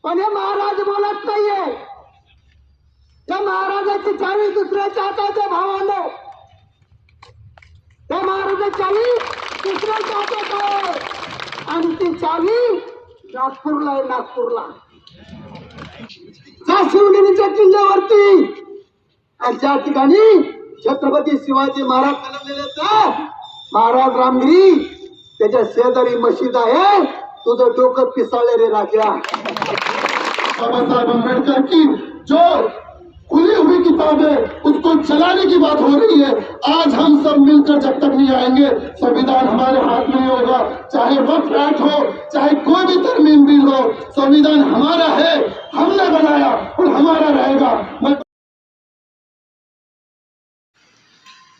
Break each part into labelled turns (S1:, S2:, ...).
S1: पण हे महाराज बोलत नाहीये. त्या महाराजाची चावी दुसऱ्याच्या हातात आहे भावांनो. त्या महाराजाची चावी दुसऱ्याच्या हातात आहे आणि ती चावी नागपूरला आहे. नागपूरला त्या शिवगिरीच्या किल्ल्यावरती आणि ज्या ठिकाणी छत्रपती शिवाजी महाराज जन्मलेले महाराज रामगिरी त्याच्या शेजारी मशीद आहे. तुझं डोकं पिसाळले रे राजा.
S2: बाबा साहब अम्बेडकर की जो खुली हुई किताब है उसको चलाने की बात हो रही है. आज हम सब मिलकर जब तक नहीं आएंगे संविधान हमारे हाथ में होगा. चाहे वक्फ एक्ट हो, चाहे कोई भी तरमीम बिल हो, संविधान हमारा है, हमने बनाया और हमारा रहेगा.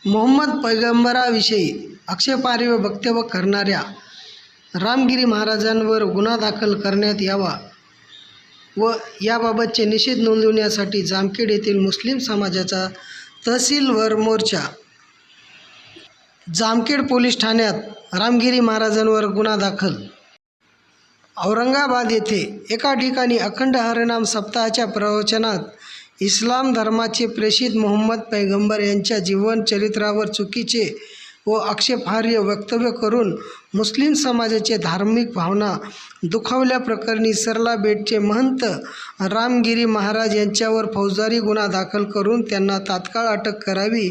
S3: मोहम्मद पैगंबराविषयी आक्षेपार्ह वक्तव्य करणाऱ्या रामगिरी महाराजांवर गुन्हा दाखल करण्यात यावा व याबाबतचे निषेध नोंदवण्यासाठी जामखेड येथील मुस्लिम समाजाचा तहसीलवर मोर्चा. जामखेड पोलीस ठाण्यात रामगिरी महाराजांवर गुन्हा दाखल. औरंगाबाद येथे एका ठिकाणी अखंड हरिनाम सप्ताहाच्या प्रवचनात इस्लाम धर्माचे प्रेषित मोहम्मद पैगंबर यांच्या जीवन चरित्रावर चुकीचे व आक्षेपार्ह वक्तव्य करून मुस्लिम समाजाचे धार्मिक भावना दुखावल्याप्रकरणी सरला बेटचे महंत रामगिरी महाराज यांच्यावर फौजदारी गुन्हा दाखल करून त्यांना तात्काळ अटक करावी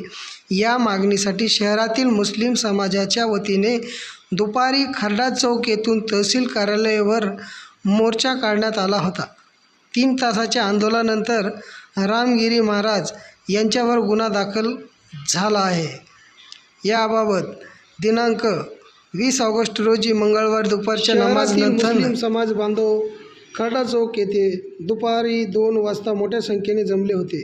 S3: या मागणीसाठी शहरातील मुस्लिम समाजाच्या वतीने दुपारी खर्डा चौक येथून तहसील कार्यालयावर मोर्चा काढण्यात आला होता. 3 तासाच्या आंदोलनानंतर रामगिरी महाराज यांच्यावर गुन्हा दाखल झाला आहे. याबाबत दिनांक 20 ऑगस्ट रोजी मंगळवार दुपारच्या नमाजनंतर मुस्लिम समाज बांधव खर्डा चौक येथे दुपारी 2 वाजता मोठ्या संख्येने जमले होते.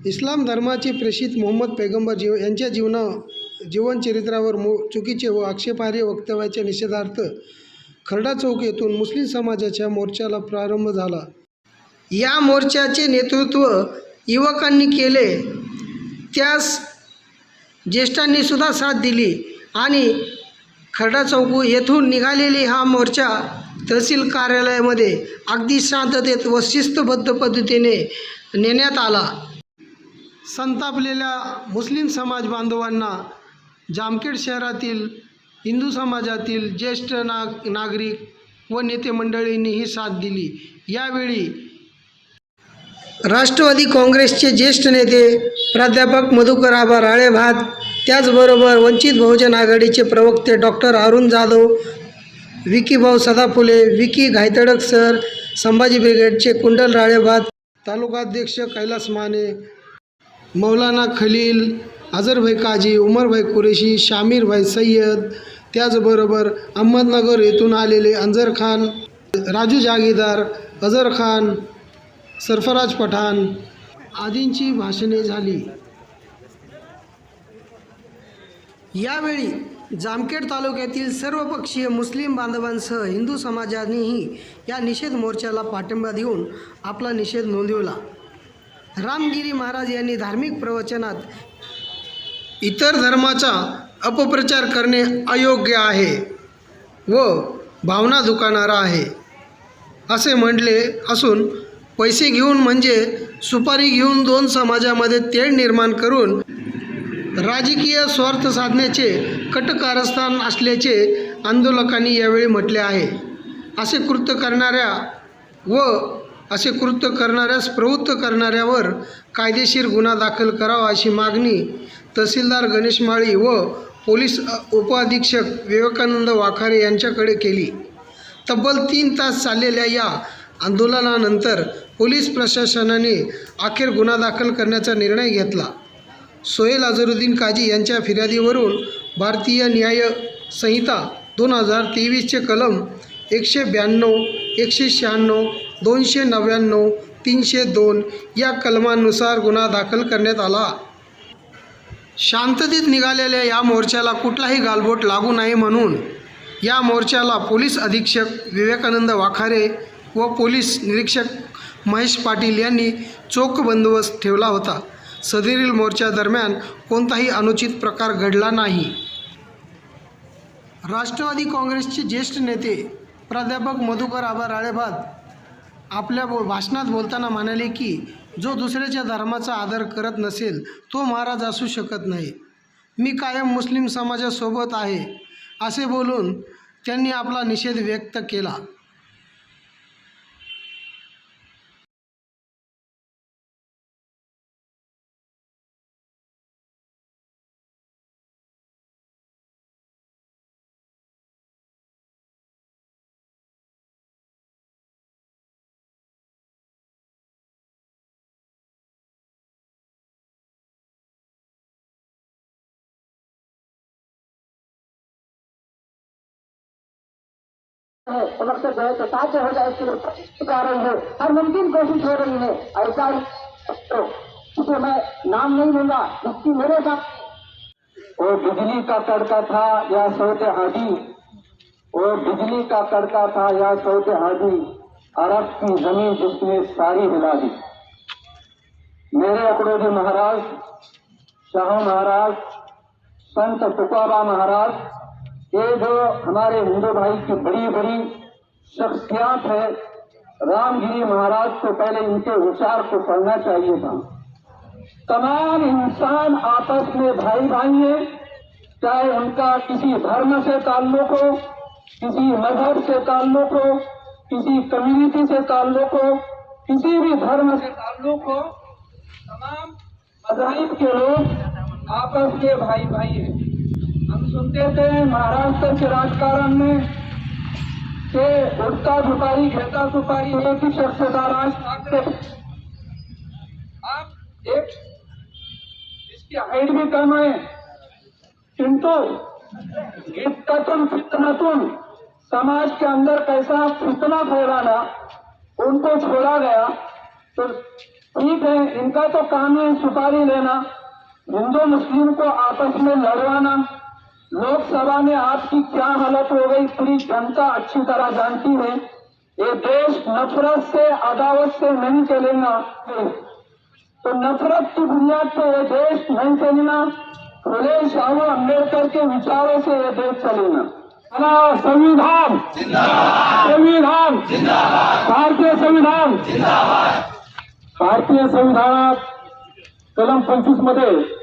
S3: इस्लाम धर्माचे प्रेषित मोहम्मद पैगंबर यांच्या जीवनचरित्रावर चुकीचे व आक्षेपार्ह वक्तव्याच्या निषेधार्थ खर्डा चौक येथून मुस्लिम समाजाच्या मोर्चाला प्रारंभ झाला. या मोर्चाचे नेतृत्व युवकांनी केले. त्यास ज्येष्ठांनी सुद्धा साथ दिली आणि खर्डा चौक येथून निघालेली हा मोर्चा तहसील कार्यालयामध्ये अगदी शांततेत व शिस्तबद्ध पद्धतीने नेण्यात आला. संतापलेल्या मुस्लिम समाज बांधवांना जामखेड शहरातील हिंदू समाजातील ज्येष्ठ नागरिक व नेते मंडळींनीही साथ दिली. यावेळी राष्ट्रवादी काँग्रेसचे ज्येष्ठ नेते प्राध्यापक मधुकर आबा राळेभात, त्याचबरोबर वंचित बहुजन आघाडीचे प्रवक्ते डॉक्टर अरुण जाधव, विकीभाऊ सदाफुले, विकी घायतडक सर, संभाजी ब्रिगेडचे कुंडल राळेभात, तालुकाध्यक्ष कैलास माने, मौलाना खलील, अझरभाई काजी, उमरभाई कुरेशी, शामीरभाई सय्यद, त्याचबरोबर अहमदनगर येथून आलेले अंजर खान, राजू जागीरदार, अझर खान, सरफराज पठाण आदींची भाषणे झाली. यावेळी जामखेड तालुक्यातील सर्वपक्षीय मुस्लिम बांधवांसह हिंदू समाजानेही या निषेध मोर्चाला पाठिंबा देऊन आपला निषेध नोंदविला. रामगिरी महाराज यांनी धार्मिक प्रवचनात इतर धर्माचा अपप्रचार करणे अयोग्य आहे व भावना दुखावणारा आहे असे म्हटले असून पैसे घेऊन म्हणजे सुपारी घेऊन 2 समाजामध्ये तेढ निर्माण करून राजकीय स्वार्थ साधण्याचे कट कारस्थान असल्याचे आंदोलकांनी यावेळी म्हटले आहे. असे कृत्य करणाऱ्यास प्रवृत्त करणाऱ्यावर कायदेशीर गुन्हा दाखल करावा अशी मागणी तहसीलदार गणेश माळी व पोलीस उपअधीक्षक विवेकानंद वाखारे यांच्याकडे केली. तब्बल 3 तास चाललेल्या या आंदोलनानंतर पोलीस प्रशासनाने अखेर गुन्हा दाखल करण्याचा निर्णय घेतला. सोहेल अझरुद्दीन काजी यांच्या फिर्यादीवरून भारतीय न्याय संहिता 2023चे कलम 192, 196, 299, 302 या कलमांनुसार गुन्हा दाखल करण्यात आला. शांततेत निघालेल्या या मोर्चाला कुठलाही गालबोट लागू नये म्हणून या मोर्चाला पोलीस अधीक्षक विवेकानंद वाखारे व पोलीस निरीक्षक महेश पाटील यांनी चोख बंदोबस्त ठेवला होता. सदरील मोर्चा दरम्यान कोणताही अनुचित प्रकार घडला नाही. राष्ट्रवादी काँग्रेसचे ज्येष्ठ नेते प्राध्यापक मधुकर आबा राळेभात, आपल्या भाषणात बोलताना म्हणाले की जो दुसऱ्याच्या धर्माचा आदर करत नसेल तो महाराज असू शकत नाही. मी कायम मुस्लिम समाजासोबत आहे असे बोलून त्यांनी आपला निषेध व्यक्त केला.
S4: वक्त जो है तो साध्य हो जाए इसके लिए कारण है, हर मुमकिन कोशिश हो रही है. ऐसा तो इसे मैं नाम नहीं लूंगा, इसकी मेरे साथ वो बिजली का तड़का था या सौते हादी, वो बिजली का तड़का था या सौते हादी, अरब की जमीन जिसने सारी हिला दी. मेरे अकड़ोजी महाराज, शाह महाराज, संत तुकाराम महाराज, ये जो हमारे हिंदू भाई की बड़ी बड़ी शख्सियत है, रामगिरी महाराज को पहले इनके विचार को पढ़ना चाहिए था. तमाम इंसान आपस में भाई भाई है, चाहे उनका किसी धर्म से ताल्लुक हो, किसी मजहब से ताल्लुक हो, किसी कम्युनिटी से ताल्लुक हो, किसी भी धर्म से ताल्लुक हो, तमाम मज़ाहिब के लोग आपस में भाई भाई है. हम सुनते थे महाराष्ट्र के राजकारण में कि उड़ता सुपारी घेता सुपारी एक ही शख्स का राज ठाकरे. आप एक इसकी हाइट भी कम है, किंतु इत्ततुन फितनतुन समाज के अंदर कैसा फितना फैलाना उनको छोड़ा गया. तो ठीक है, इनका तो काम है सुपारी लेना, हिंदू मुस्लिम को आपस में लड़वाना. लोकसभा में आपकी क्या हालत हो गई पूरी जनता अच्छी तरह जानती है. ये देश नफरत से अदावत से नहीं चलेगा, तो नफरत की बुनियाद पर ये देश नहीं चलेगा. फुले शाह अम्बेडकर के विचारों से ये देश चलेगा. संविधान संविधान भारतीय संविधान भारतीय संविधानात कलम 25 मध्ये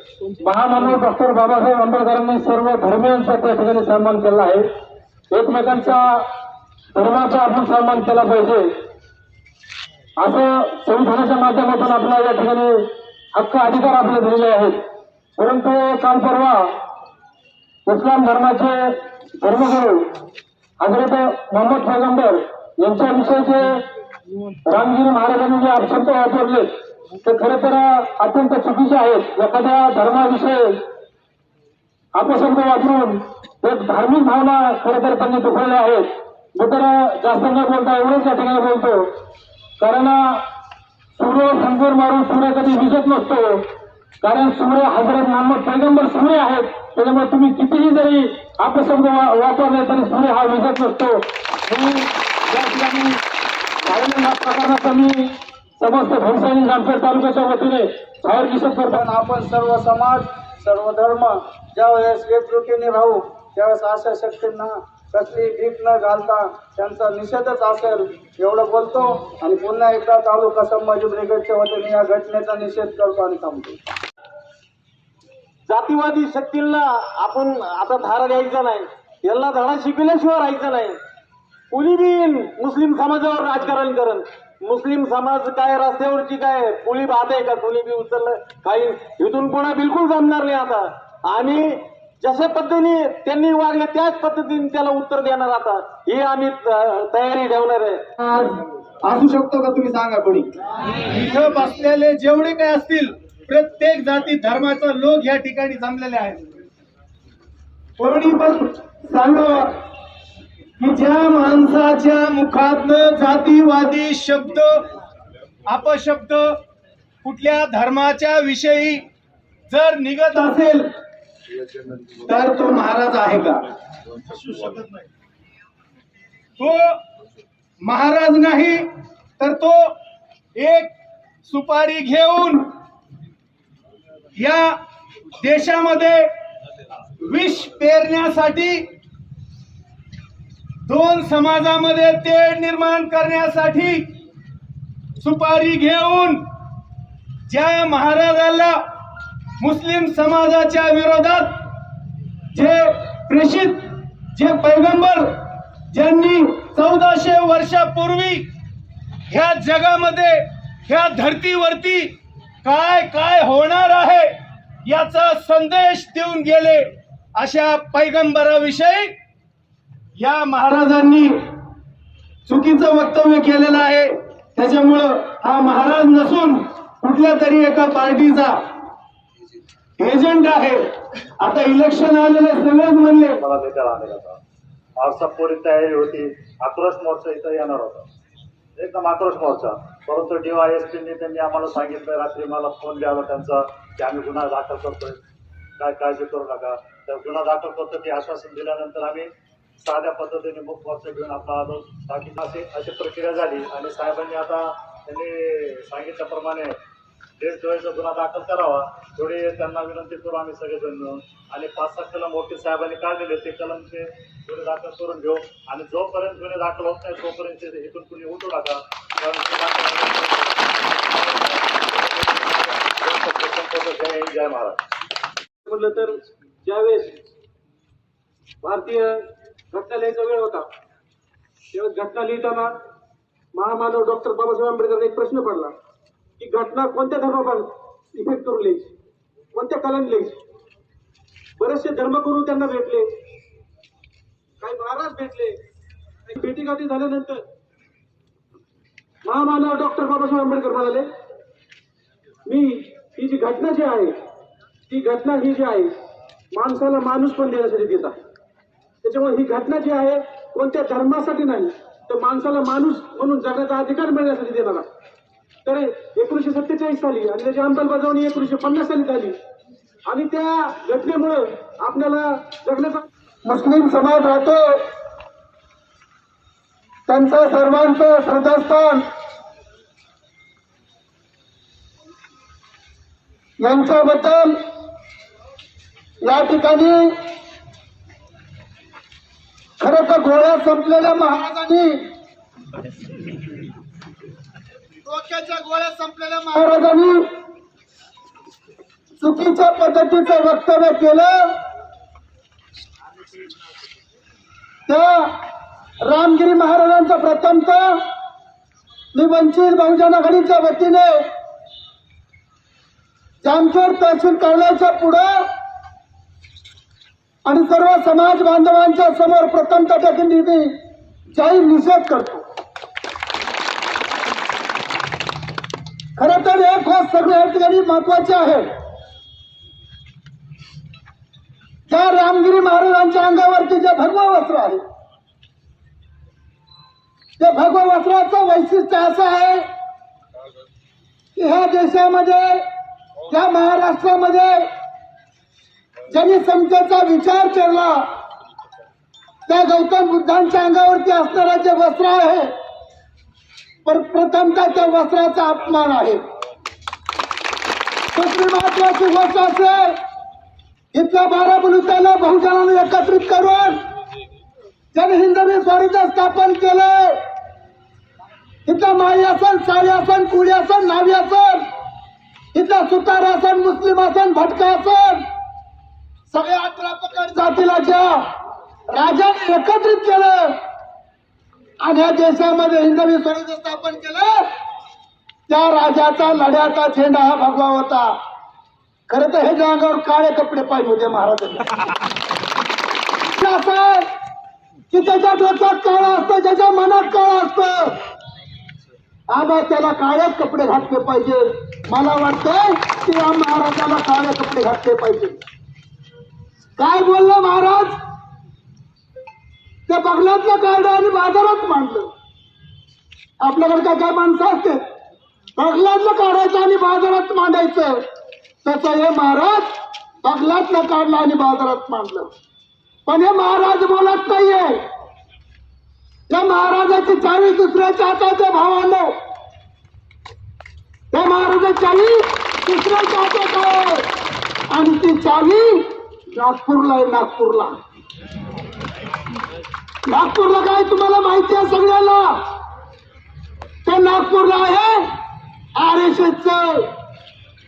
S4: महामानव डॉक्टर बाबासाहेब आंबेडकरांनी सर्व धर्मियांचा त्या ठिकाणी सन्मान केला आहे. एकमेकांच्या धर्माचा आपण सन्मान केला पाहिजे असं संविधानाच्या माध्यमातून आपल्याला या ठिकाणी हक्क अधिकार आपले दिलेले आहेत. परंतु काल परवा इस्लाम धर्माचे धर्मगुरू हजरत मोहम्मद पैगंबर यांच्याविषयीचे रामगिरी महाराजांनी जे अपशब्द वापरले ते खरं तर अत्यंत चुकीचे आहेत. एखाद्या धर्माविषयी अपशब्द वापरून एक धार्मिक भावना खरं तर त्यांनी दुखवल्या आहेत. मी तर जास्त न बोलता एवढंच या ठिकाणी बोलतो, कारण सूर्य संकर मारून सूर्य कधी विजत नसतो. कारण सूर्य हजरत मोहम्मद पैगंबर सूर्य आहेत, त्याच्यामुळे तुम्ही कितीही जरी अपशब्द वापरले तरी सूर्य हा विजत नसतो. मी या ठिकाणी झालेल्या प्रकरणाचा मी समस्त भोसरी जामखेड तालुक्याच्या वतीने जाहीर निषेध करताना आपण सर्व समाज सर्व धर्म ज्यावेळेस एकजुटीने राहू त्यावेळेस अशा शक्तींना कसली भीक न घालता त्यांचा निषेधच असेल एवढं बोलतो आणि पुन्हा एकदा तालुका संभाजी ब्रिगेडच्या वतीने या घटनेचा निषेध करतो आणि थांबतो.
S5: जातीवादी शक्तींना आपण आता धारा द्यायचा नाही, यांना धडा शिकवल्याशिवाय राहायचं नाही. कुणी बी मुस्लिम समाजावर राजकारण करण, मुस्लिम समाज काय रस्त्यावरची काय पोळी भात आहे का कोणी बी उचललं काही इथून कोणा बिलकुल जमणार नाही. आता आम्ही जशा पद्धतीने त्यांनी वागले त्याच पद्धतीने त्याला उत्तर देणार. आता ही आम्ही तयारी ठेवणार आहे.
S1: असू शकतो का तुम्ही सांगा कोणी? इथं बसलेले जेवढे काय असतील प्रत्येक जाती धर्माचा लोक या ठिकाणी जमलेले आहेत. कोणी पण सांगा की ज्या माणसाच्या मुखातनं जातीवादी शब्द अपशब्द कुठल्या धर्माच्या विषयी जर निघत असेल तर तो महाराज आहे का? तो महाराज नाही तर तो एक सुपारी घेऊन या देशामध्ये विष पेरण्यासाठी दोन समाजामध्ये तेढ निर्माण करण्यासाठी
S6: सुपारी घेऊन ज्या महाराजाला मुस्लिम समाजाच्या विरोधात जे प्रेषित जे पैगंबर ज्यांनी 1400 वर्षापूर्वी ह्या जगामध्ये ह्या धरतीवरती काय काय होणार आहे याचा संदेश देऊन गेले, अशा पैगंबराविषयी या महाराजांनी चुकीचं वक्तव्य केलेलं आहे. त्याच्यामुळं हा महाराज नसून कुठल्या तरी एका पार्टीचा एजंट आहे. आता इलेक्शन आलेले सगळेच म्हणले
S7: मला भेटायला आलेला होता. पावसात पूरी तयारी होती. आक्रोश मोर्चा इथं येणार होता, एकदम आक्रोश मोर्चा. परंतु DYSPने त्यांनी आम्हाला सांगितलं, रात्री मला फोन द्यावा त्यांचा की आम्ही गुन्हा दाखल करतोय, काय काळजी करू नका. तर गुन्हा दाखल करतो ते आश्वासन दिल्यानंतर आम्ही साध्या पद्धतीने मुख मोर्चा घेऊन आपला आलो. बाकी अशी प्रक्रिया झाली आणि साहेबांनी आता त्यांनी सांगितल्याप्रमाणे 1.5 गुन्हा दाखल करावा थोडी त्यांना विनंती करू आम्ही सगळेजण मिळून. आणि 5-7 कलम वकील साहेबांनी काढलेले ते कलम ते गुन्हे दाखल करून घेऊ. आणि जोपर्यंत गुन्हे दाखल होत नाही तोपर्यंत इथून कुणी उठू नका. जय महाराज.
S5: म्हटलं तर ज्यावेळेस भारतीय घटना लिहायचा वेळ होता त्यावेळेस घटना लिहिताना महामानव डॉक्टर बाबासाहेब आंबेडकर एक प्रश्न पडला की घटना कोणत्या धर्मावर इफेक्ट करून लिहायची, कोणत्या कलाने लिहायची. बरेचसे धर्मगुरू त्यांना भेटले, काही महाराज भेटले. भेटीगाठी झाल्यानंतर महामानव डॉक्टर बाबासाहेब आंबेडकर म्हणाले, मी ही जी घटना जी आहे ती घटना ही जी आहे माणसाला माणूस पण देण्यासाठी देत आहे. त्याच्यामुळे ही घटना जी आहे कोणत्या धर्मासाठी नाही तर माणसाला माणूस म्हणून जगण्याचा अधिकार मिळण्यासाठी देणार आहे. तर 1947 साली आणि त्याची अंमलबजावणी 1950 साली झाली आणि त्या घटनेमुळे आपल्याला जगण्याचा
S1: मुस्लिम समाज राहतो, त्यांचं सर्वांचं श्रद्धास्थान यांच्याबद्दल या ठिकाणी खरं तर गोळ्या संपलेल्या महाराजांनी, डोक्याच्या गोळ्या संपलेल्या महाराजांनी चुकीच्या पद्धतीचं वक्तव्य केलं. त्या रामगिरी महाराजांचा प्रथमतः मी वंचित बहुजन आघाडीच्या वतीने जामखेड तहसील कार्यालयाच्या पुढं आणि सर्व समाज बांधवांच्या समोर प्रथमतः त्या ठिकाणी जाहीर निषेध करतो. खरं तर एक गोष्ट सगळ्या ठिकाणी महत्वाची आहे. त्या रामगिरी महाराजांच्या अंगावरती जे भगवा वस्त्र आहे त्या भगवा वस्त्राचं वैशिष्ट्य असं आहे की ह्या देशामध्ये त्या महाराष्ट्रामध्ये ज्यांनी समतेचा विचार केला त्या गौतम बुद्धांच्या अंगावरती असणारं जे वस्त्र आहे पण प्रथमतः त्या वस्त्राचा अपमान आहे. दुसरी महत्वाची गोष्ट असेल इथल्या 12 मुलुकांना बहुजनांना एकत्रित करून ज्यांनी हिंदवी स्वराज्य स्थापन केलं. इथलं माळी आसन, साडी आसन, कुडी आसन, नावी आसन, इथलं सुतार आसन, मुस्लिम आसन, भटका आसन, सगळ्या 18 प्रकार जातीला ज्या राजाने एकत्रित केलं आणि या देशामध्ये हिंदवी स्वराज्य स्थापन केलं त्या राजाचा लढ्याचा झेंडा हा भगवा होता. खरं तर ह्याच्या अंगावर काळे कपडे पाहिजे होते महाराजांनी. असं की त्याच्या डोक्यात काळा असतं, त्याच्या मनात काळा असतं. आबा त्याला काळेच कपडे घातले पाहिजे. मला वाटतंय की या महाराजाला काळे कपडे घातले पाहिजे. काय बोललं महाराज? ते बगलातलं काढलं आणि बाजारात मांडलं. आपल्याकडे काय काय माणसं असते बगलातलं काढायचं आणि बाजारात मांडायचं. तसं हे महाराज बगलातलं काढलं आणि बाजारात मांडलं. पण हे महाराज बोलत नाहीये. त्या महाराजाची चावी दुसऱ्याच्या हातात आहे भावांनो. त्या महाराजाची चावी दुसऱ्याच्या हातात आहे आणि ती चावी नागपूरला आहे. नागपूरला काय तुम्हाला माहिती आहे सगळ्याला. ते नागपूरला आहे आरएसएसचं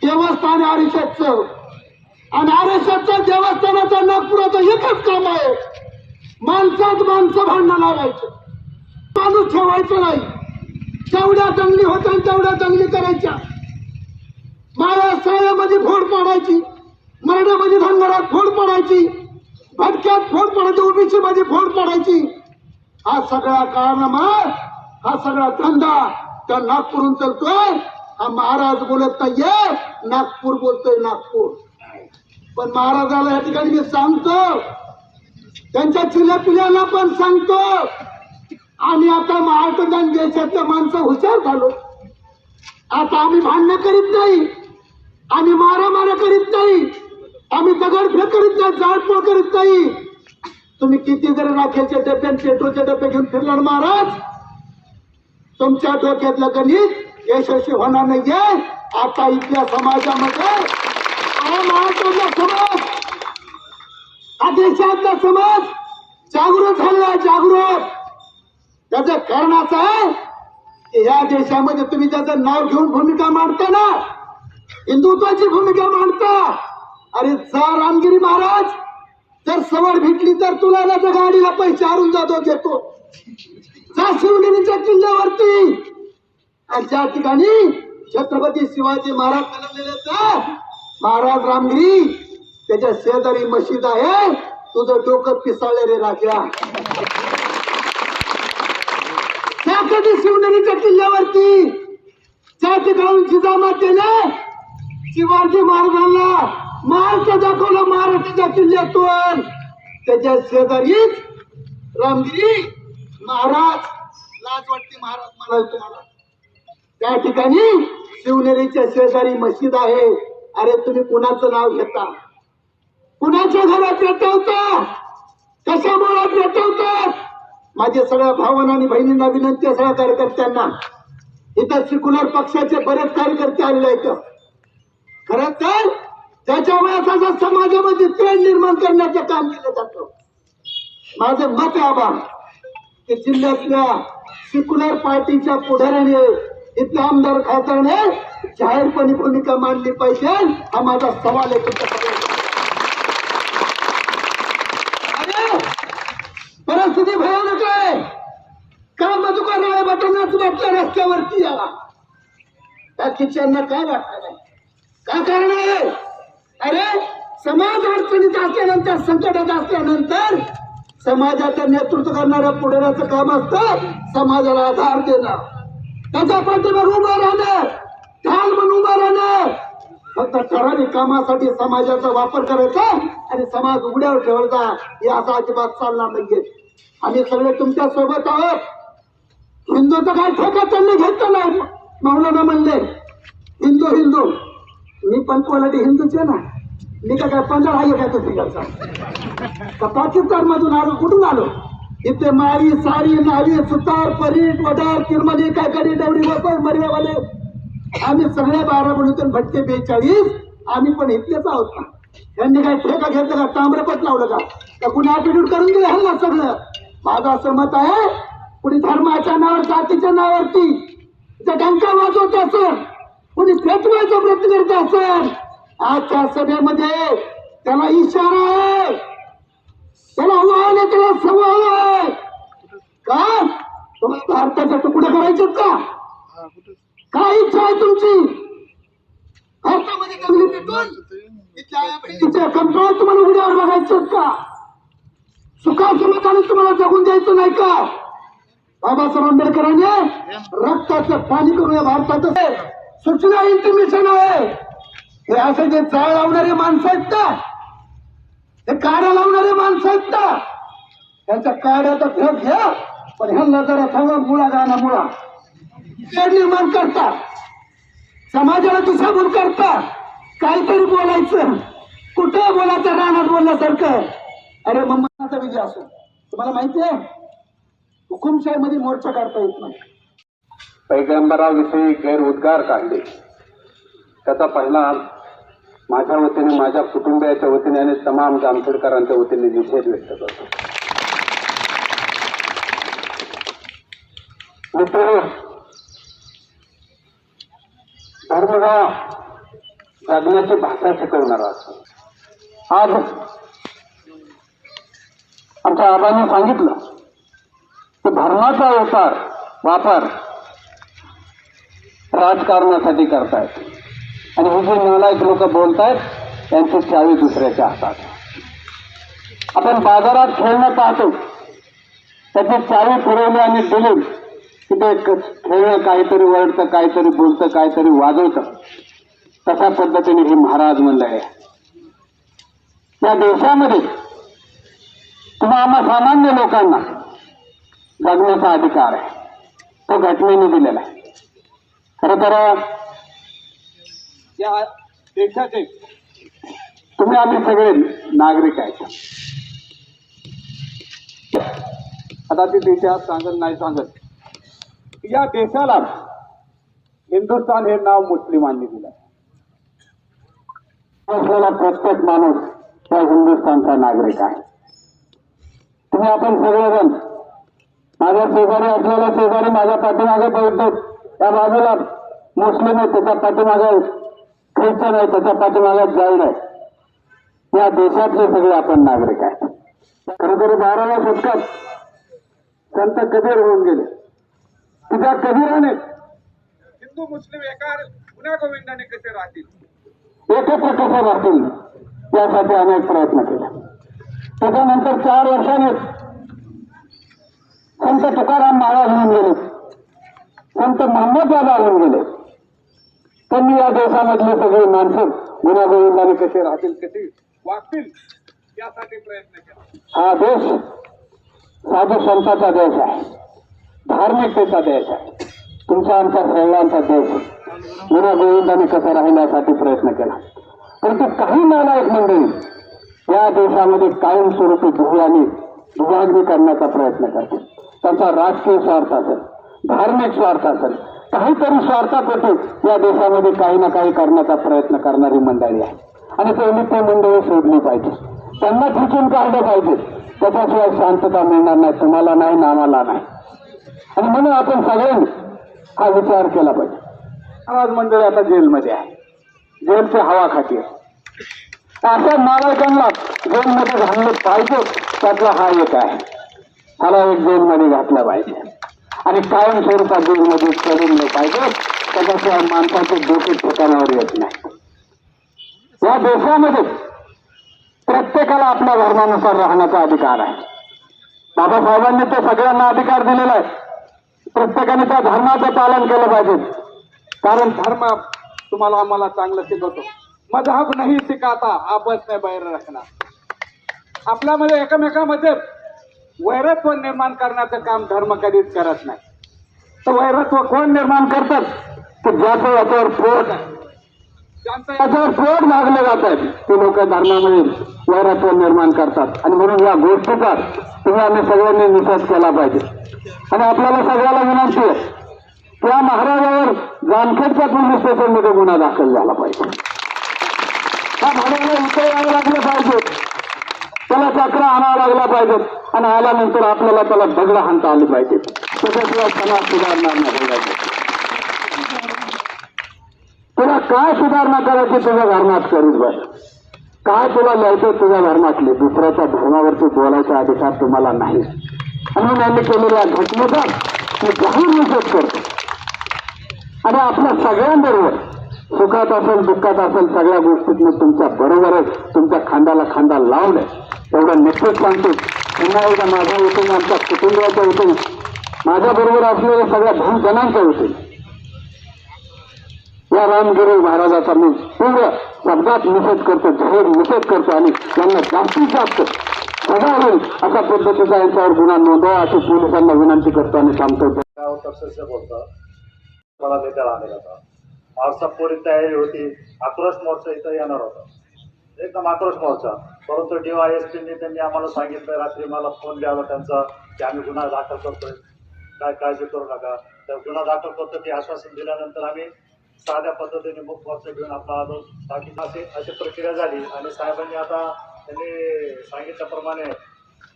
S1: देवस्थान आहे, आरएसएसचं. आणि आरएसएसचं देवस्थानाचं नागपुराचं एकच काम आहे, माणसात माणसं भांडणं लावायचं, माणूस ठेवायचं नाही. जेवढ्या दंगली होत्या तेवढ्या दंगली करायच्या, महाराष्ट्रामध्ये फोड पाडायची, मराठ्यामध्ये धनगरात फोड पडायची, भटक्यात फोड पडायची, ओबीसी मध्ये फोड पडायची. हा सगळा कारनामा, हा सगळा धंदा त्या नागपूरहून चालतोय. हा महाराज बोलत नाहीये, नागपूर बोलतोय, नागपूर. पण महाराजाला या ठिकाणी मी सांगतो, त्यांच्या चिल्या पिल्यांना पण सांगतो, आम्ही आता महाराष्ट्र देशातल्या माणसं हुशार झालो. आता आम्ही भांडणं करीत नाही, आम्ही मारामाऱ्या करीत नाही, आम्ही दगडफेक करीत नाही, जाळपोळ करीत नाही. तुम्ही किती जरी राखेलचे डबे आणि पेट्रोलचे डबे घेऊन फिरला महाराज, तुमच्या डोक्यातलं गणित यशस्वी होणार नाहीये. आता इथल्या समाजामध्ये हा महाराष्ट्रातला समाज, हा देशातला समाज जागृत झालेला, जागृत. त्याचं कारण असं आहे की या देशामध्ये तुम्ही त्याचं नाव घेऊन भूमिका मांडता ना, हिंदुत्वाची भूमिका मांडता. अरे जा रामगिरी महाराज, जर सवड भेटली तर तुला ना त्या गाडीला पैसे हारून जातो देतो. जा शिवगिरीच्या किल्ल्यावरती, आणि ज्या ठिकाणी छत्रपती शिवाजी महाराज जन्मलेले महाराज रामगिरी, त्याच्या शेजारी मशीद आहे. तुझं डोकं पिसाळले रे राजा. त्या कधी शिवनेरीच्या किल्ल्यावरती ज्या ठिकाणी जिजामातेने शिवाजी महाराजांना मार्ग दाखवला महाराष्ट्राच्या किल्ल्यातून, त्याच्या शेजारीच रामगिरी महाराज, लाज वाटते महाराज मला तुम्हाला. त्या ठिकाणी शिवनेरीच्या शेजारी मशीद आहे. अरे तुम्ही कुणाचं नाव घेता, कुणाच्या घरात पेटवता, कशामुळे पेटवतात? माझ्या सगळ्या भावांना आणि बहिणींना विनंती आहे, सगळ्या कार्यकर्त्यांना, इथं सेक्युलर पक्षाचे बरेच कार्यकर्ते आलेले आहेत. खरं तर त्याच्या वेळेस समाजामध्ये तेढ निर्माण करण्याचं काम केलं जातं. माझं मत आहे आबा की जिल्ह्यातल्या सेक्युलर पार्टीच्या पुढाऱ्याने, इथल्या आमदार खासदाराने जाहीरपणे भूमिका मांडली पाहिजे. हा माझा सवाल आहे तुमच्याकडे. अरे परिस्थिती भयानक आहे. का मधुकर बटनाच वाटलं रस्त्यावरती याला, त्या किचनना काय वाटलं नाही, काय कारण आहे? अरे समाज अडचणीत असल्यानंतर, संकटात असल्यानंतर समाजाचं नेतृत्व करणाऱ्या पुढाऱ्याचं काम असतं समाजाला आधार देणं, त्याच्या पाठीमागे उभं राहणं, ढाल म्हणून उभं राहणं. फक्त ठराविक कामासाठी समाजाचा वापर करायचा आणि समाज उघड्यावर ठेवायचा, हे असं अजिबात चालणार नाहीये. आम्ही सगळे तुमच्या सोबत आहोत. हिंदूचं काय ठेका त्यांनी घेतलं नाही. मौलाना म्हणले हिंदू हिंदू, मी पण क्वालिटी हिंदूचे ना, मी काय पंधरा आहे का तुझ्याचा? पाकिस्तान मधून आलो, कुठून आलो? इथे मारी सारी नावी सुतार परीट वडार किरमली काय कडी डवडी वसई मर्यावाले, आम्ही सगळे 12 बळीतून भटके 42, आम्ही पण इथलेच आहोत ना. त्यांनी काय ठेका घेतलं का, ताम्रपट लावलं का कुणी ऍटिट्यूड करून दिले हल्ला सगळं? माझं असं मत आहे, कुणी धर्माच्या नावावर, जातीच्या नावावरती डंका वाजवत असेल, कुणी पेटवायचा प्रयत्न करत असेल, आजच्या सभेमध्ये त्याला इशारा आहे, त्याला आव्हान आहे, त्याला सवाल आहे. का तुम्हाला भारताचे तुकडे करायचे का? काय इच्छा आहे तुमची? भारतामध्ये जंगली पेटून कंट्रोल तुम्हाला उड्यावर बघायचं का? सुखासमाधाने तुम्हाला जगून द्यायचं नाही का? बाबासाहेब आंबेडकरांनी रक्ताचं पाणी करून या भारताचं सूचना इंटिमेशन आहे. हे असे जे चाळ लावणारे माणसं आहेत ना, हे काड्या लावणारे माणसं आहेत ना, त्यांच्या काड्याचा फेक घ्या, पण ह्यांना जरा थांबा, मुळा गाणा मुळा तेढ निर्माण करतात, समाजाला दिशाभूल करतात. काहीतरी बोलायचं, कुठे बोलायचं, रानात बोलण्यासारखं. अरे मम्माचा विजय असो, तुम्हाला माहिती आहे हुकुमशाहीमध्ये मोर्चा काढता येत नाही.
S8: पैगंबराविषयी गैरउद्गार काढले, त्याचा परिणाम माझ्या वतीने, माझ्या कुटुंबियाच्या वतीने आणि तमाम जामखेडकरांच्या वतीने निषेध व्यक्त करतो. मित्र, धर्म हा जगण्याची भाषा शिकवणारा असतो. आज आमच्या आबांनी सांगितलं की धर्माचा वापर राजकारणासाठी करतायत आणि हे जे नालायक लोक बोलतायत त्यांची चावी दुसऱ्याच्या हातात. आपण बाजारात खेळणं पाहतो, त्याची चावी पुरवली आणि दिली की ते खेळणं काहीतरी वळतं, काहीतरी बोलतं, काहीतरी वाजवतं. तशा पद्धतीने हे महाराज म्हणलं आहे. या देशामध्ये तुम्हा आम्हा सामान्य लोकांना जगण्याचा अधिकार आहे, तो घटनेने दिलेला आहे. खरं तर या देशाचे तुम्ही आम्ही सगळे नागरिक आहेत. आता ती देशात सांगत नाही सांगत, या देशाला हिंदुस्थान हे नाव मुस्लिमांनी दिलं. असलेला प्रत्येक माणूस हा हिंदुस्थानचा नागरिक आहे. तुम्ही आपण सगळेजण माझ्या शेजारी असलेला शेजारी माझ्या पाठीमागे बघतो, त्या बाजूला मुस्लिम आहे, त्याच्या पाठीमागे ख्रिश्चन आहे, त्याच्या मागे जैन आहे. या देशातले सगळे आपण नागरिक आहेत. खरं तर 12व्या शतकात संत कबीर होऊन गेले. तुझ्या कबीराने
S6: हिंदू मुस्लिम एका गुन्हा गोविंदाने कसे राहतील,
S8: एकत्र कसे राहतील यासाठी अनेक प्रयत्न केले. त्याच्यानंतर 4 वर्षांनी संत तुकाराम महाराज होऊन गेले, संत महम्मद बाबा होऊन गेले. त्यांनी या देशामधली सगळी माणसं गुन्हा गोविंदाने कसे राहतील, कसे
S6: वागतील यासाठी प्रयत्न केला.
S8: हा देश साधू संतांचा देश आहे, धार्मिकतेचा देश आहे. तुमचा आमचा सगळ्यांचा देश गुन्हा गोविंदाने कसं राहण्यासाठी प्रयत्न केला. परंतु काही नालायक मंडळी या देशामध्ये कायमस्वरूपी भूमी आणि विभागणी करण्याचा प्रयत्न करते. त्यांचा राजकीय स्वार्थ असेल, धार्मिक स्वार्थ असेल, काहीतरी स्वार्थापोटी या देशामध्ये काही ना काही करण्याचा प्रयत्न करणारी मंडळी आहे आणि ते मंडळी शोधली पाहिजे, त्यांना खिचून काढलं पाहिजे. त्याच्याशिवाय शांतता मिळणार नाही, तुम्हाला नाही ना आम्हाला नाही. आणि म्हणून आपण सगळ्यांनी हा विचार केला पाहिजे. महाराज मंडळी आता जेलमध्ये आहे, जेलची हवा खाती आहे. अशा नालायकांना जेलमध्ये घाललं पाहिजे, त्यातला हा एक आहे. ह्याला एक जेलमध्ये घातलं पाहिजे आणि कायम स्वरूपात जेलमध्ये चढून पाहिजे. त्याच्याशिवाय माणसाचे डोके ठिकाणावर येत नाही. या देशामध्ये प्रत्येकाला आपल्या धर्मानुसार राहण्याचा अधिकार आहे. बाबासाहेबांनी तो सगळ्यांना अधिकार दिलेला आहे. प्रत्येकाने त्या धर्माचं पालन केलं पाहिजे, कारण धर्म तुम्हाला आम्हाला चांगलं शिकवतो. मजहब नाही सिखाता आपस में बैर रखना. आपल्यामध्ये एकमेकांमध्ये वैरत्व निर्माण करण्याचं काम धर्म कधीच करत नाही. तर वैरत्व कोण निर्माण करतात, तर ज्याचं याच्यावर पोट आहे, ज्यांचं याच्यावर पोट मागले जात आहे, ते लोक धर्मामध्ये वैरत्व निर्माण करतात. आणि म्हणून या गोष्टीचा तुम्ही आम्ही सगळ्यांनी निषेध केला पाहिजे. आणि आपल्याला सगळ्याला विनंती आहे, त्या महाराजावर जामखेडच्या पोलीस स्टेशनमध्ये गुन्हा दाखल झाला पाहिजे. त्या भाड्याला इथे यावं लागलं पाहिजे, त्याला चक्र आणावं लागला पाहिजे आणि आल्यानंतर आपल्याला त्याला दगड हाणता आली पाहिजे. त्याच्याशिवाय समाज सुधारणार नाही. तुला काय सुधारणा करायची तुझ्या धर्मात करीत बस. काय तुला लिहायचं तुझ्या धर्मातले, दुसऱ्याच्या धर्मावरती बोलायचा अधिकार तुम्हाला नाही. म्हणून आम्ही केलेल्या घटनेचा मी जाहीर निषेध करतो आणि आपल्या सगळ्यांबरोबर सुखात असेल दुःखात असेल सगळ्या गोष्टीत मी तुमच्या बरोबरच तुमच्या खांद्याला खांदा लावलाय एवढं निश्चित सांगतो. पुन्हा एकदा माझ्या वतीने आमच्या कुटुंबियाच्या वतीने माझ्या बरोबर असलेल्या सगळ्या भाऊजनांच्या वतीने या रामगिरी महाराजाचा मी पूर्ण शब्दात निषेध करतो, जाहीर निषेध करतो आणि त्यांना जास्तीत जास्त सजा होईल अशा पद्धतीचा यांच्यावर गुन्हा नोंदवा अशी पोलिसांना विनंती करतो आणि सांगतो.
S7: तसं बोलतं मला नेत्याला आलेला होता. महाराष्ट्र पूरी तयारी होती, आक्रोश मोर्चा इथं येणार होता, एकदम आक्रोश मोर्चा. परंतु DYSPनी त्यांनी आम्हाला सांगितलं, रात्री मला फोन द्यावा त्यांचा की आम्ही गुन्हा दाखल करतोय, काय काळजी करू नका, तर गुन्हा दाखल करतो ते आश्वासन दिल्यानंतर आम्ही साध्या पद्धतीने मुख मोर्चा घेऊन आपला आलो. बाकी अशी प्रक्रिया झाली आणि साहेबांनी आता त्यांनी सांगितल्याप्रमाणे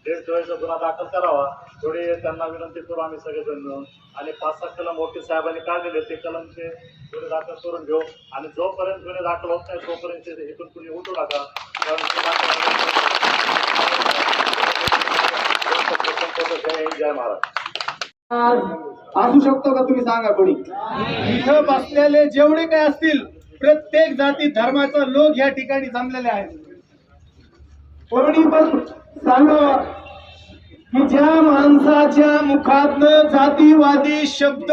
S7: देशद्रोहाचा गुन्हा दाखल करावा एवढी त्यांना विनंती करू आम्ही सगळेजण मिळून. आणि 5-6 कलम वकील साहेबांनी काढलेले ते कलमचे गुन्हे दाखल करून घेऊ. आणि जोपर्यंत गुन्हे दाखल होत नाही तोपर्यंत ते इथून कुणी उठू नका. जय महाराज.
S1: असू शकतो का तुम्ही सांगा कोणी?
S5: इथं बसलेले जेवढे काय असतील प्रत्येक जाती धर्माचा लोक या ठिकाणी जमलेले आहेत.
S1: कोणी पण सांगा
S5: की ज्या माणसाच्या मुखातनं जातीवादी शब्द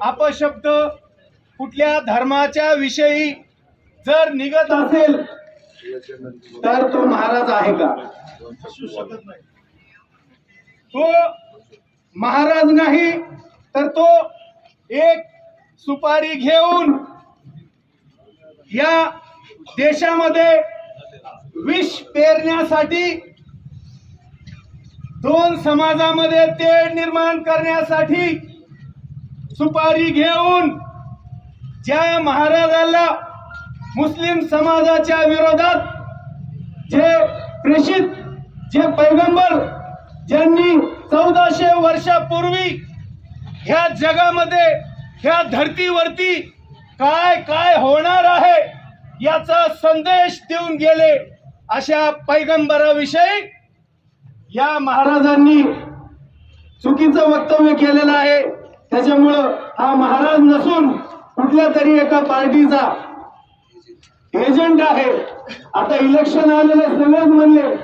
S5: अपशब्द कुठल्या धर्माच्या विषयी जर निघत असेल
S1: तर तो महाराज आहे का?
S5: तो महाराज नाही तर तो एक सुपारी घेऊन या देशामध्ये विष पेरण्यासाठी, दोन समाजामध्ये तेढ निर्माण करण्यासाठी सुपारी घेऊन ज्या महाराजाला मुस्लिम समाजाच्या विरोधात जे प्रेषित, जे पैगंबर ज्यांनी 1400 वर्षापूर्वी ह्या जगामध्ये, ह्या धरतीवरती काय काय होणार आहे याचा संदेश देऊन गेले, अशा पैगंबराविषयी या महाराजांनी चुकीचं वक्तव्य केलेलं आहे. त्याच्यामुळं हा महाराज नसून कुठल्या तरी एका पार्टीचा एजंट आहे. आता इलेक्शन आलेले सगळेच म्हणले.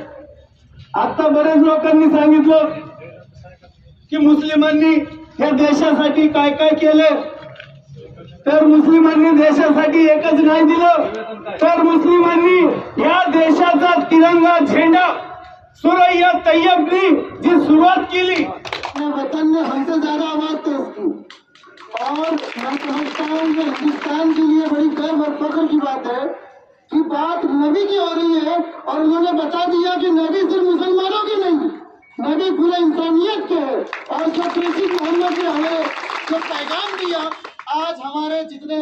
S5: आता बरेच लोकांनी सांगितलं की मुस्लिमांनी या देशासाठी काय काय केले, तर मुस्लिमांनी देशासाठी एकच नाही दिलं, तर मुस्लिमांनी या देशाचा तिरंगा झेंडा सुरैया तैयबनी जी शुरुआत केली,
S2: वतन में हमसे ज्यादा आवाज थे उसकी। और मैं समझता हूँ कि हिंदुस्तान के लिए बड़ी गर्व और फख्र की बात है कि बात नबी की हो रही है और उन्होंने बता दिया कि नबी सिर्फ मुसलमानों के नहीं, नबी पूरे इंसानियत के है। और जो प्रेषित मोहम्मद ने हमें जो पैगाम दिया, आज हमारे जितने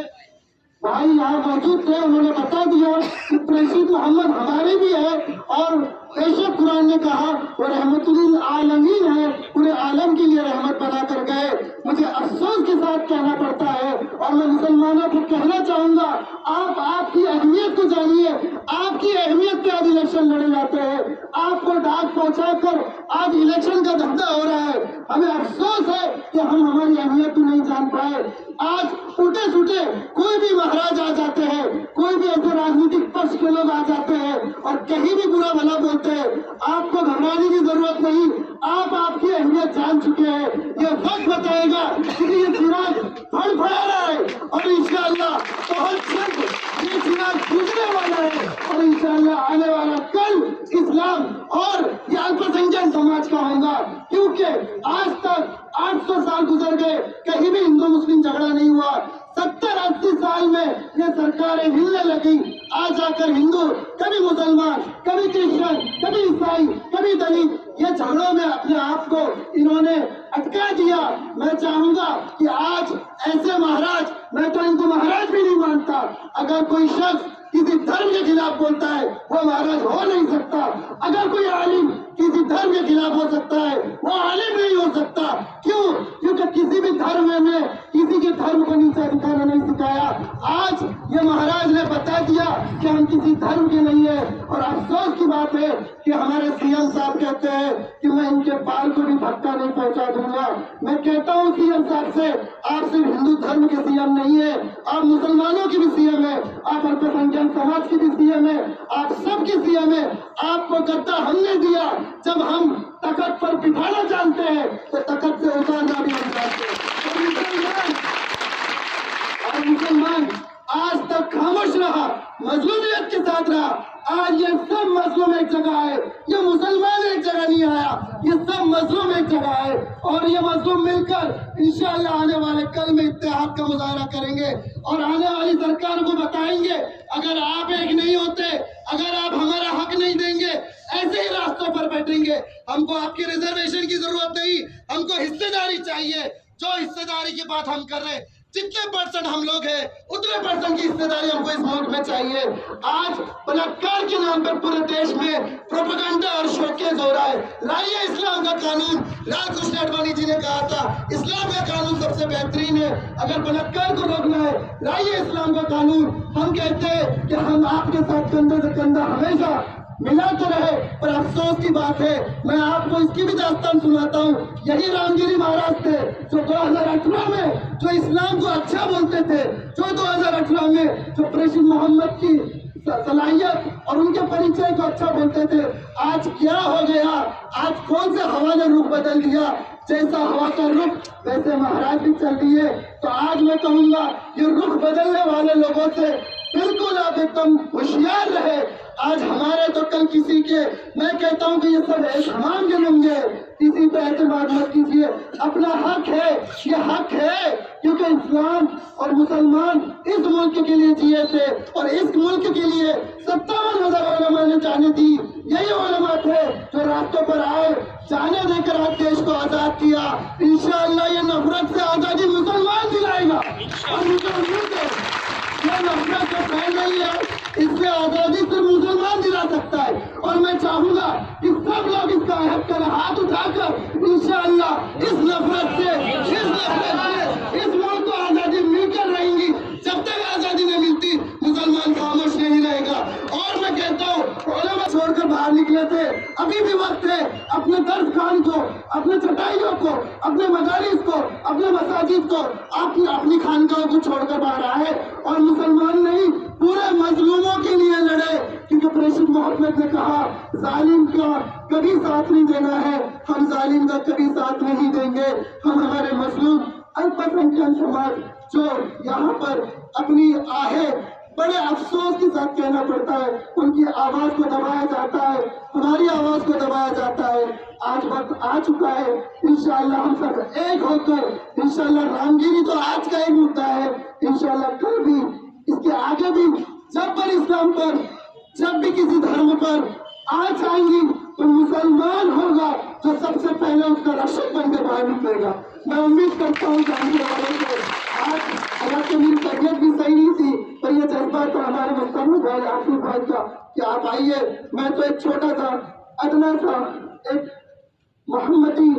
S2: भाई यहाँ मौजूद थे उन्होंने बता दिया कि प्रेषित मोहम्मद हमारे भी है। और बेशक कुरान ने कहा वो रहमतुल आलमीन है, पूरे आलम के लिए रहमत बना कर गए। मुझे अफसोस के साथ कहना पड़ता है और मैं मुसलमानों को कहना चाहूंगा, आप आपकी अहमियत को जानिए। आपकी अहमियत पे आज इलेक्शन लड़े जाते हैं, आपको डाक पहुंचाकर आज इलेक्शन का धंधा हो रहा है। हमें अफसोस है कि हम हमारी अहमियत को नहीं जान पाए। आज उठे सुटे कोई भी महाराज आ जाते हैं, कोई भी ऐसे राजनीतिक पक्ष के लोग आ जाते हैं और कहीं भी बुरा भला बोलते हैं। आपको घबराने की जरूरत नहीं, आप आपकी अहमियत जान चुके हैं। ये वक्त बताएगा कि ये चिराग फड़फड़ा रहा है और इंशाअल्लाह बहुत जल्द ये चिराग बुझने वाला है और इंशाअल्लाह आने वाला कल इस्लाम और ये अल्पसंख्यक समाज का होगा। क्योंकि आज तक 800 साल गुजर गए, कहीं भी हिंदू मुस्लिम झगड़ा नहीं हुआ। 70-80 साल में ये सरकारें हिलने लगी, आज आकर हिंदू, कभी मुसलमान, कभी क्रिश्चियन, कभी ईसाई, कभी दलित, ये झगड़ों में अपने आप को इन्होंने अटका दिया। मैं चाहूंगा कि आज ऐसे महाराज, मैं तो इनको महाराज भी नहीं मानता, अगर कोई शख्स किसी धर्म के खिलाफ बोलता है वो महाराज हो नहीं सकता। अगर कोई आलिम किसी धर्म के खिलाफ हो सकता है वो आलिम नहीं हो सकता। क्यों? क्योंकि किसी भी धर्म में किसी के धर्म को नीचे दिखाना नहीं सिखाया। आज ये महाराज ने बता दिया कि हम किसी धर्म के नहीं है। और अफसोस की बात है कि हमारे सीएम साहब कहते हैं कि मैं इनके बाल को भी धक्का नहीं पहुंचा दूंगा। मैं कहता हूँ सीएम साहब से, आप सिर्फ हिंदू धर्म के सीएम नहीं है, आप मुसलमानों के भी सीएम है, आप अल्पसंख्यक समाज की भी सीएम है, आप सबकी सीएम है। आपको गद्दा हमने दिया, जब हम तख्त पर बिठाना जानते हैं तो तख्त से उतारना भी हम जानते हैं। और मुसलमान आज तक खामोश रहा, मजलूमियत के साथ रहा। आज ये सब मजलूम एक जगह है, ये मुसलमान एक जगह नहीं आया, ये सब मजलूम एक जगह है। और ये मजलूम मिलकर इंशाअल्लाह आने वाले कल में इत्तेहाद का मुजाहरा करेंगे और आने वाली सरकार को बताएंगे, अगर आप एक नहीं होते, अगर आप हमारा हक नहीं देंगे, ऐसे ही रास्तों पर बैठेंगे। हमको आपकी रिजर्वेशन की जरूरत नहीं, हमको हिस्सेदारी चाहिए। जो हिस्सेदारी की बात हम कर रहे हैं, जितने परसेंट हम लोग हैं उतने परसेंट की हिस्सेदारी हमको इस मुल्क में चाहिए। आज बलात्कार के नाम पर पूरे देश में प्रोपेगेंडा और शोकेस हो रहा है। लाइए इस्लाम का कानून। लाल कृष्ण आडवाणी जी ने कहा था इस्लाम का कानून सबसे बेहतरीन है, अगर बलात्कार को रोकना है लाइए इस्लाम का कानून। हम कहते हैं कि हम आपके साथ कंधे से कंधा हमेशा मिला तो रहे, पर अफसोस की बात है मैं आपको इसकी भी दास्तान सुनाता हूँ। यही रामगिरी महाराज थे जो 2018 में जो इस्लाम को अच्छा बोलते थे, जो 2018 में जो प्रेषित मोहम्मद की सलाहियत और उनके परिचय को अच्छा बोलते थे। आज क्या हो गया? आज कौन से हवा ने रुख बदल दिया? जैसा हवा का रुख वैसे महाराज भी चल दिए। तो आज मैं कहूँगा ये रुख बदलने वाले लोगों से बिल्कुल आप एकदम होशियार रहे। आज हमारे तो कल किसी के, मैं कहता हूँ कि ये सब हमाम के होंगे, किसी पे एतमाद मत कीजिए। अपना हक है, ये हक है क्योंकि इस्लाम और मुसलमान इस मुल्क के लिए जिए थे और इस मुल्क के लिए 57,000 उलमा ने जाने दी। यही उलमा थे जो रास्तों पर आए, जाने देकर आज देश को आजाद किया। इंशाअल्लाह ये नफरत से आजादी मुसलमान दिलाएगा और ये नफरत जो फैल रही है इससे आजादी सिर्फ मुसलमान दिला सकता है। और मैं चाहूंगा कि सब लोग इसका अहद कर हाथ उठाकर इंशाअल्लाह इस नफरत से इस मुल्क को आजादी मिलकर रहेंगी। जब तक आजादी नहीं मिलती मुसलमान खामोश नहीं रहेगा। और मैं कहता हूँ उलमा छोड़कर बाहर निकले थे, अभी भी वक्त है अपने दर्स खान को, अपने चटाइयों को, अपने मदारिस को, अपने मसाजिद को, अपनी खानकाहों को छोड़कर बाहर आए और मुसलमान नहीं पूरे मजलूमों के लिए लड़े। क्योंकि प्रेषित मोहम्मद ने कहा जालिम का कभी साथ नहीं देना है, हम जालिम का कभी साथ नहीं देंगे। हम हमारे मजलूम अल्पसंख्यक समाज जो यहाँ पर अपनी आहे बड़े अफसोस के साथ कहना पड़ता है, उनकी आवाज को दबाया जाता है, हमारी आवाज को दबाया जाता है। आज वक्त आ चुका है इंशाअल्लाह हम सब एक होकर इंशाअल्लाह रामगिरी तो आज का एक मुद्दा है, इंशाअल्लाह कल भी इसके आगे भी जब पर इस्लाम पर जब भी किसी धर्म पर आज आएंगी तो मुसलमान होगा जो सबसे पहले उसका रक्षक बनकर बाहर निकलेगा। मैं उम्मीद करता हूँ जानने वालों को आज हालांकि मेरी तबियत भी सही नहीं थी पर यह जज्बा तो हमारे मुस्तफा भाई आसिफ भाई का कि आप आइए। मैं तो एक छोटा सा अदना सा एक मोहम्मदी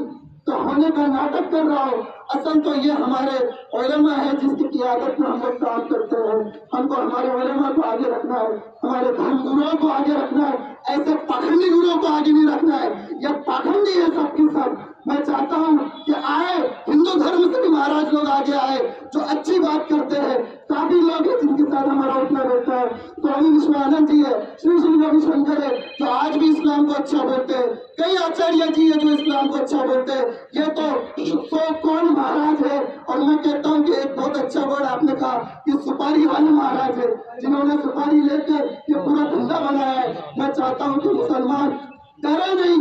S2: तो होने का नाटक कर रहा हूँ, असल तो ये हमारे उलमा है जिसकी क़ियादत में हम लोग काम करते हैं। हमको हमारे उलमा को आगे रखना है, हमारे धर्म गुरुओं को आगे रखना है, ऐसे पाखंडी गुरुओं को आगे नहीं रखना है। यह पाखंडी है सबके सब। मैं चाहता हूँ कि आए हिंदू धर्म से भी महाराज लोग आगे आए जो अच्छी बात करते हैं। काफी लोग हैं जिनके साथ हमारा उठना रहता है। स्वामी विश्वानंद जी है, श्री श्री रविशंकर है जो आज भी इस्लाम को अच्छा बोलते हैं, कई आचार्य जी है जो इस्लाम को अच्छा बोलते हैं। ये तो कौन महाराज है। और मैं कहता हूँ कि एक बहुत अच्छा वर्ड आपने कहा कि सुपारी वाले महाराज है जिन्होंने सुपारी लेकर ये पूरा धंधा बनाया है। मैं चाहता हूँ कि मुसलमान डरे नहीं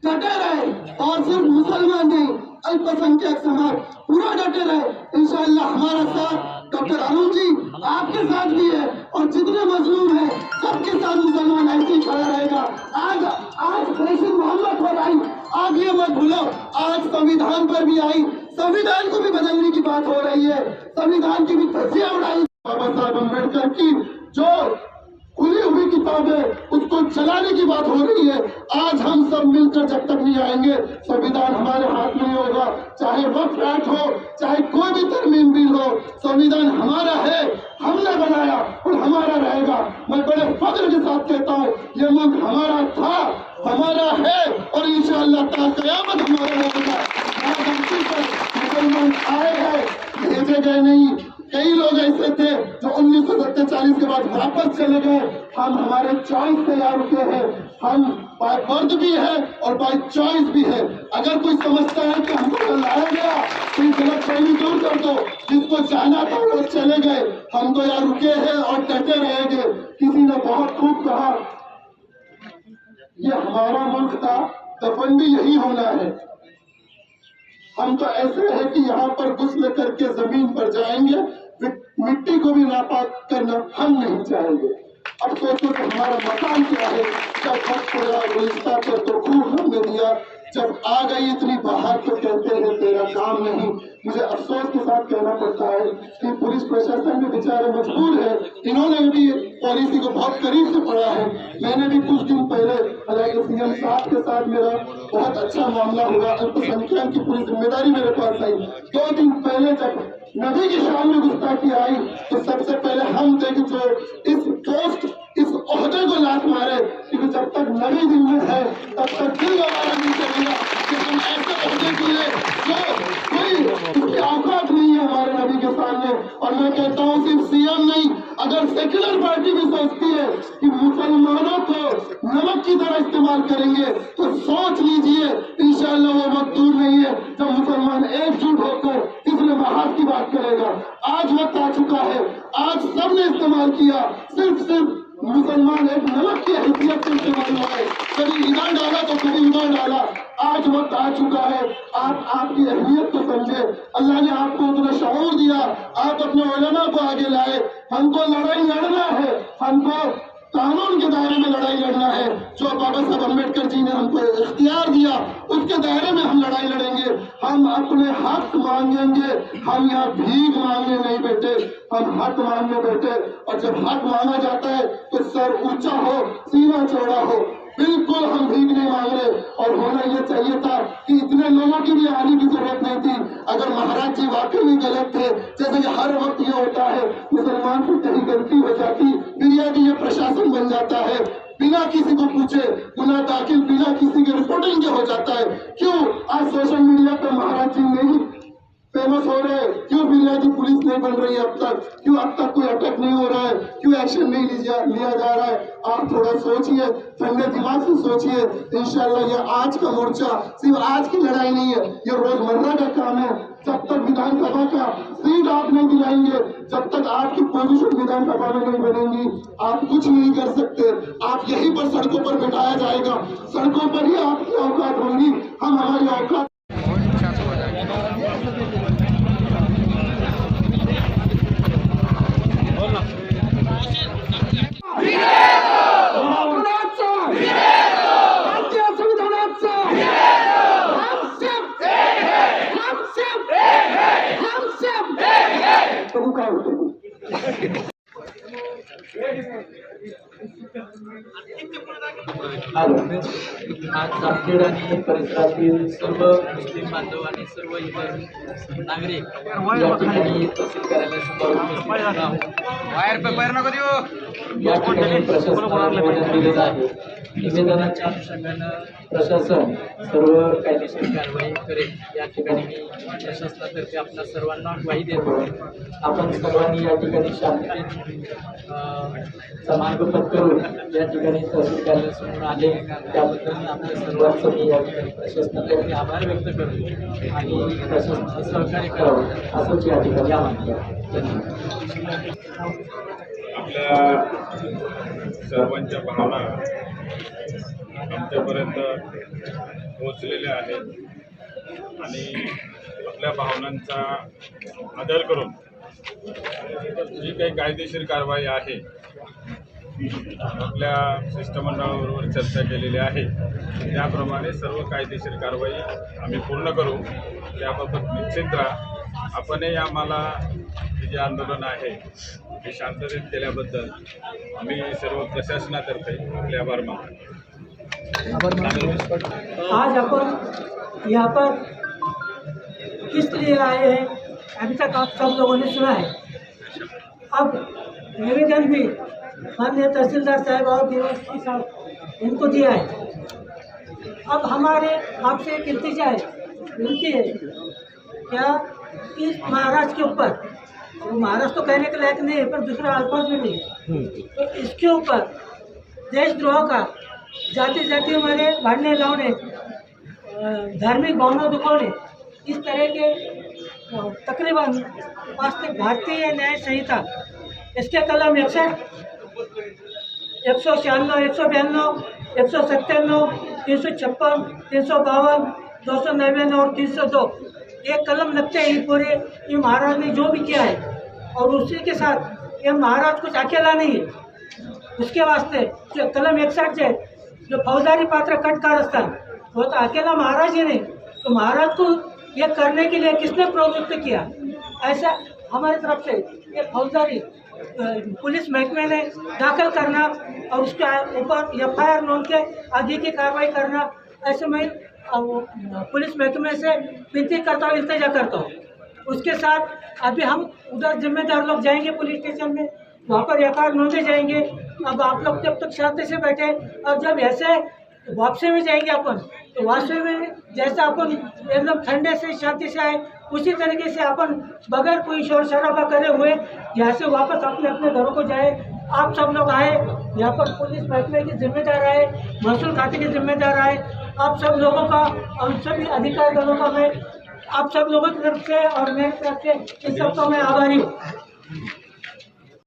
S2: डटे रहे और सिर्फ मुसलमान नहीं अल्पसंख्यक समाज पूरा डटे रहे। इंशाअल्लाह हमारा साथ डॉक्टर अरुण जी आपके साथ भी है और जितने मजलूम है सबके साथ मुसलमान ऐसे ही खड़ा रहेगा। आज प्रेषित मोहम्मद पर आई, आज ये मत भूलो आज संविधान पर भी आई, संविधान को भी बदलने की बात हो रही है, संविधान की भी धज्जियां उड़ाई। बाबा साहब अम्बेडकर की जो खुली हुई किताब है उसको चलाने की बात हो रही है। आज हम सब मिलकर जब तक नहीं आएंगे संविधान हमारे हाथ में होगा, चाहे वक्फ एक्ट हो, चाहे कोई भी तरमीम बिल हो, संविधान हमारा है, हमने बनाया और हमारा रहेगा। मैं बड़े फख्र के साथ कहता हूँ ये मुल्क हमारा था, हमारा है और इंशाअल्लाह क़यामत हमारा रहेगा। आज धरती पर मुसलमान आए हैं, भेजे गए नहीं। कई लोग ऐसे थे जो 1947 के बाद वापस चले गए। हम हमारे चॉइस से यहाँ रुके हैं, हम बाय बर्थ भी है और बाय चॉइस भी है। अगर कोई समझता है कि हमको लाया गया तो गलत फहमी दूर कर दो, जिसको जाना था वो चले गए, हम तो यहाँ रुके हैं और डटे रहेंगे। किसी ने बहुत खूब कहा ये हमारा मुल्क था, दफन भी यही होना है। हम तो ऐसे है कि यहाँ पर गुस्ल करके जमीन पर जाएंगे, मिट्टी को भी नापाक करना हम नहीं चाहेंगे। अब सोचो कि हमारा मकान क्या है। जब वक्त पड़ा गुलिस्ता पर तो खूब हमने दिया, जब आ गई इतनी बाहर तो कहते हैं तेरा काम नहीं। मुझे अफसोस के साथ कहना पड़ता है कि पुलिस प्रशासन भी बेचारे मजबूर है। इन्होंने भी पॉलिसी को बहुत करीब से पढ़ा है। मैंने भी कुछ दिन पहले हालांकि सीएम साहब के साथ मेरा बहुत अच्छा मामला हुआ, अल्पसंख्यक की पूरी जिम्मेदारी मेरे पास आई। 2 दिन पहले जब नबी की शान में गुस्ताखी आई तो सबसे पहले हम थे कि जो इस पोस्ट इस ओहदे को लात मारे, क्योंकि जब तक नबी दिल में है तब तक दिल हमारा नहीं चलेगा कि हम ऐसे ओहदे के लिए जो कोई उसकी औकात नहीं है हमारे नबी के सामने। और मैं कहता हूँ सिर्फ सीएम नहीं, अगर सेक्युलर पार्टी भी सोचती है कि मुसलमानों को नमक की तरह इस्तेमाल करेंगे तो सोच लीजिए इंशाअल्लाह वो वक्त दूर नहीं है जब मुसलमान एकजुट होकर इसलिए महाज की बात करेगा। आज वक्त आ चुका है, आज सबने इस्तेमाल किया, सिर्फ मुसलमान एक नमक की हैसियत से इस्तेमाल हुआ है, कभी इधर डाला तो कभी उधर डाला। आज वक्त आ चुका है, आप आपकी अहमियत को समझे। अल्लाह ने आपको उतना शऊर दिया, आप अपने उलमा को आगे लाए। हमको लड़ाई लड़ना है, हमको कानून के दायरे में लड़ाई लड़ना है। जो बाबा साहब अम्बेडकर जी ने हमको इख्तियार दिया उसके दायरे में हम लड़ाई लड़ेंगे। हम अपने हक मांगेंगे, हम यहाँ भीख मांगने नहीं बैठे, हम हक मांगने बैठे। और जब हक मांगा जाता है तो सर ऊंचा हो, सीना चौड़ा हो। बिल्कुल हम भीख नहीं मांग रहे। और होना ये चाहिए था कि इतने लोगों की भी आने की जरूरत नहीं थी। अगर महाराज जी वाकई में गलत थे, जैसे कि हर वक्त ये होता है मुसलमान से कहीं गलती हो जाती फिर ये प्रशासन बन जाता है, बिना किसी को पूछे गुनाह दाखिल, बिना किसी के रिपोर्टिंग के हो जाता है। क्यों आज सोशल मीडिया पर महाराज जी नहीं फेमस हो रहे, क्यों बिरयानी पुलिस नहीं बन रही है अब तक, क्यों अब तक कोई अटैक नहीं हो रहा है, क्यों एक्शन नहीं लिया जा रहा है? आप थोड़ा सोचिए, ठंडे दिमाग से सोचिए। इंशाल्लाह ये आज का मोर्चा सिर्फ आज की लड़ाई नहीं है, ये रोजमर्रा का काम है। जब तक विधानसभा का सीट आप नहीं दिलाएंगे, जब तक आपकी पोजीशन विधानसभा में नहीं बनेगी, आप कुछ नहीं कर सकते। आप यहीं पर सड़कों पर बिठाया जाएगा, सड़कों पर ही आपकी औकात होंगी। हम हमारी औकात
S9: आज जामखेड आणि परिसरातील सर्व मुस्लिम बांधव आणि सर्व इतर नागरिक या ठिकाणी तहसील कार्यालयासमोर उपस्थित आहोत. या ठिकाणी प्रशासनाला निवेदन दिलेलं आहे. निवेदनाच्या अनुषंगानं प्रशासन सर्व कायदेशीर कारवाई करेल या ठिकाणी मी प्रशासनातर्फे आपल्या सर्वांना ग्वाही देतो. आपण सर्वांनी या ठिकाणी शांततेने समार्ग पत्करून या ठिकाणी तहसील कार्यालयासमोर आले त्याबद्दल आपल्या सर्वांचं मी या ठिकाणी प्रशासनातर्फे आभार व्यक्त करतो आणि प्रशासनाचं सहकार्य करावं असंच या ठिकाणी आवाहन करतो. धन्यवाद.
S6: आपल्या सर्वांच्या भावना आमच्यापर्यंत पोहोचलेल्या आहेत आणि आपल्या भावनांचा आदर करून जी काही कायदेशीर कारवाई आहे आपल्या शिष्टमंडळाबरोबर चर्चा केलेली आहे त्याप्रमाणे सर्व कायदेशीर कारवाई आम्ही पूर्ण करू. त्याबाबत निश्चित राहा. आपणही आम्हाला हे जे आंदोलन आहे हे शांततेत केल्याबद्दल आम्ही सर्व प्रशासनातर्फे आपले आभार मानतो.
S10: आज अपन यहाँ पर किस लिए आए हैं अभी तक आप सब लोगों ने सुना है. अब निवेदन भी माननीय तहसीलदार साहब और डीएसपी साहब इनको दिया है. अब हमारे आपसे एक इल्तिजा है, विनती है क्या इस महाराज के ऊपर, वो महाराज तो कहने के लायक नहीं है पर दूसरा अल्फाज भी नहीं, तो इसके ऊपर देशद्रोह का जाति जाति मध्ये भांडणे लावणे, धार्मिक भावना दुखावणे, इस तरह के तकरीबन भारतीय न्याय संहिता इसके कलम 61, 196, 192, 197, 356, 352, 299 और 302 एक कलम लगते हैं. ये पूरे ये महाराज ने जो भी किया है और उसी के साथ ये महाराज कुछ अकेला नहीं है. उसके वास्ते जो कलम 61 है जो फौजदारी पात्र कट कारस्थान वो तो अकेला महाराज ही नहीं, तो महाराज को ये करने के लिए किसने प्रवृत्त किया? ऐसा हमारी तरफ से एक फौजदारी पुलिस महकमे ने दाखिल करना और उसके ऊपर FIR नोंद के आगे की कार्रवाई करना, ऐसे मैं पुलिस महकमे से विनती करता हूँ, इल्तिजा करता हूँ। उसके साथ अभी हम उधर जिम्मेदार लोग जाएंगे पुलिस स्टेशन में, वहाँ पर FIR नोंदे जाएंगे। अब आप लोग जब तक शांति से बैठे और जब ऐसे वापसी में जाएंगे अपन, तो वापसी में जैसे अपन एकदम ठंडे से शांति से आए, उसी तरीके से अपन बगैर कोई शोर शराबा करे हुए यहाँ से वापस अपने अपने घरों को जाए। आप सब लोग आए, यहाँ पर पुलिस महकमे की जिम्मेदार आए, महसूल खाते के जिम्मेदार आए, आप सब लोगों का और सभी अधिकारी दलों का मैं आप सब लोगों की तरफ से और मेरी तरफ से इस सबका मैं आभारी हूँ।